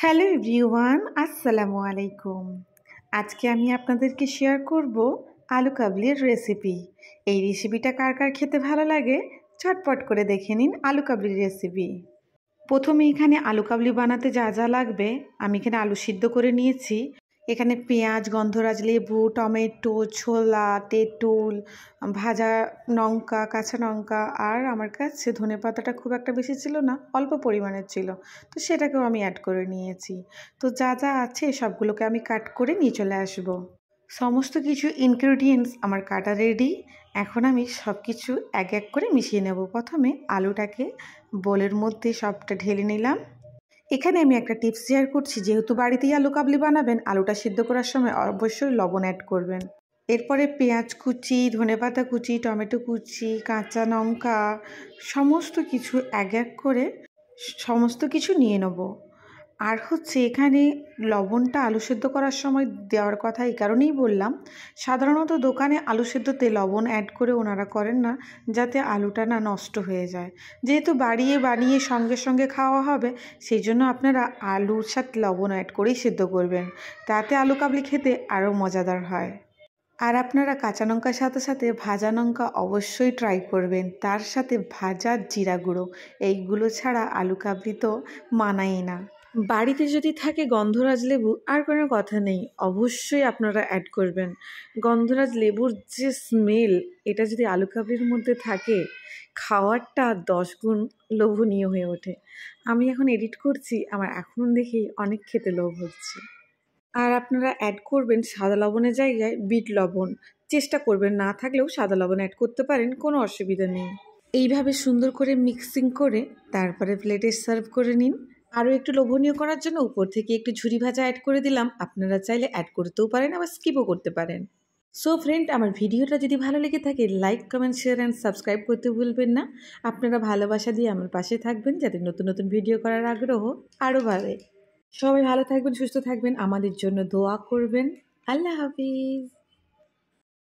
Hello everyone, আসসালামু আলাইকুম। আজকে আমি আপনাদেরকে শেয়ার করব আলু কাবলির রেসিপি। এই রেসিপিটা কার কার খেতে ভালো লাগে ঝটপট করে দেখে নিন আলু কাবলির রেসিপি। প্রথমে এখানে আলু কাবলি বানাতে যা যা লাগবে আমি এখানে আলু সিদ্ধ করে নিয়েছি। এখানে পেঁয়াজ, গন্ধরাজ লেবু, টমেটো, ছোলা, তেঁতুল, ভাজা লঙ্কা, কাঁচা লঙ্কা, আর আমার কাছে ধনেপাতাটা খুব একটা বেশি ছিল না, অল্প পরিমাণের ছিল, তো সেটাকেও আমি অ্যাড করে নিয়েছি। তো যা যা আছে সবগুলোকে আমি কাট করে নিয়ে চলে আসব। সমস্ত কিছু ইনগ্রেডিয়েন্টস আমার কাটা রেডি। এখন আমি সব কিছু এক এক করে মিশিয়ে নেব। প্রথমে আলুটাকে বোলের মধ্যে সবটা ঢেলে নিলাম। এখানে আমি একটা টিপস শেয়ার করছি, যেহেতু বাড়িতেই আলু কাবলি বানাবেন, আলুটা সিদ্ধ করার সময় অবশ্যই লবণ অ্যাড করবেন। এরপরে পেঁয়াজ কুচি, ধনেপাতা কুচি, টমেটো কুচি, কাঁচা লঙ্কা, সমস্ত কিছু এক এক করে সমস্ত কিছু নিয়ে নেব। আর হচ্ছে এখানে লবণটা আলু সেদ্ধ করার সময় দেওয়ার কথা এই কারণেই বললাম, সাধারণত দোকানে আলু সেদ্ধতে লবণ অ্যাড করে ওনারা করেন না, যাতে আলুটা না নষ্ট হয়ে যায়। যেহেতু বানিয়ে সঙ্গে সঙ্গে খাওয়া হবে, সেই জন্য আপনারা আলুর সাথে লবণ অ্যাড করেই সেদ্ধ করবেন, তাতে আলু কাবলি খেতে আরও মজাদার হয়। আর আপনারা কাঁচা লঙ্কার সাথে সাথে ভাজা লঙ্কা অবশ্যই ট্রাই করবেন, তার সাথে ভাজা জিরা গুঁড়ো, এইগুলো ছাড়া আলু কাবলি তো মানাই না। বাড়িতে যদি থাকে গন্ধরাজ লেবু, আর কোনো কথা নেই, অবশ্যই আপনারা অ্যাড করবেন। গন্ধরাজ লেবুর যে স্মেল, এটা যদি আলু কাবলির মধ্যে থাকে, খাওয়ারটা 10 গুণ লোভনীয় হয়ে ওঠে। আমি এখন এডিট করছি, আমার এখন দেখেই অনেক খেতে লোভ হচ্ছে। আর আপনারা অ্যাড করবেন সাদা লবণের জায়গায় বিট লবণ, চেষ্টা করবেন, না থাকলেও সাদা লবণ অ্যাড করতে পারেন, কোনো অসুবিধা নেই। এইভাবে সুন্দর করে মিক্সিং করে তারপরে প্লেটে সার্ভ করে নিন। আরও একটু লোভনীয় করার জন্য উপর থেকে একটু ঝুরি ভাজা অ্যাড করে দিলাম, আপনারা চাইলে অ্যাড করতেও পারেন, আবার স্কিপও করতে পারেন। সো ফ্রেন্ড, আমার ভিডিওটা যদি ভালো লেগে থাকে, like, comment, share and subscribe করতে ভুলবেন না। আপনারা ভালোবাসা দিয়ে আমার পাশে থাকবেন, যাতে নতুন নতুন ভিডিও করার আগ্রহ আরও বাড়ে। সবাই ভালো থাকবেন, সুস্থ থাকবেন, আমাদের জন্য দোয়া করবেন। আল্লাহ হাফিজ।